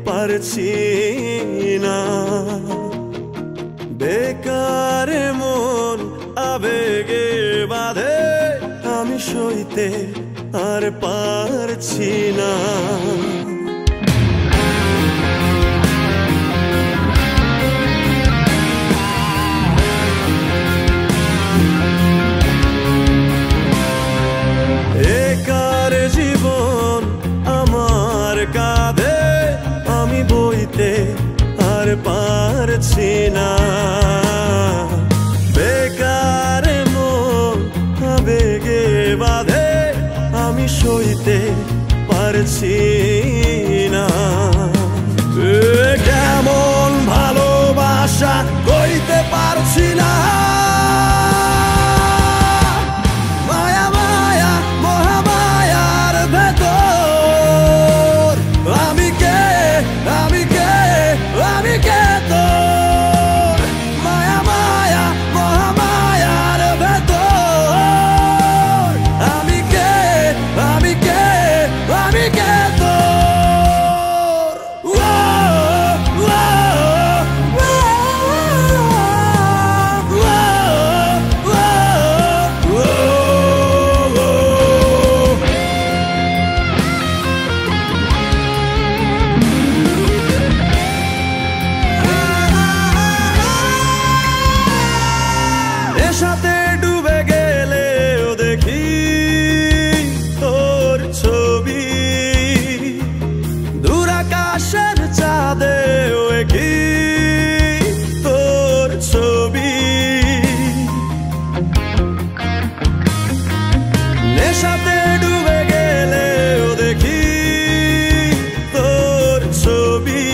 পারছি না। বেকার মন আবেগে বাঁধে, আমি সইতে আর পারছি না। একার জীবন আমার কাঁধে, আমি বইতে আর পারছি না। বেকার মন আবেগে বাঁধে, আমি সইতে পারছি না। কেমন ভালোবাসা কইতে পারছি না। মায়া মায়া মহামায়ার ভেতর আমি কে, আমি কে, আমি কে তোর। মায়া মায়া মহামায়ার ভেতর আমি কে, আমি কে, আমি কে তোর। সাথে ডুবে গেলেও দেখি তোর ছবি, দূর আকাশের চাঁদেও কি তোর ছবি। নেশাতে ডুবে গেলেও দেখি তোর ছবি,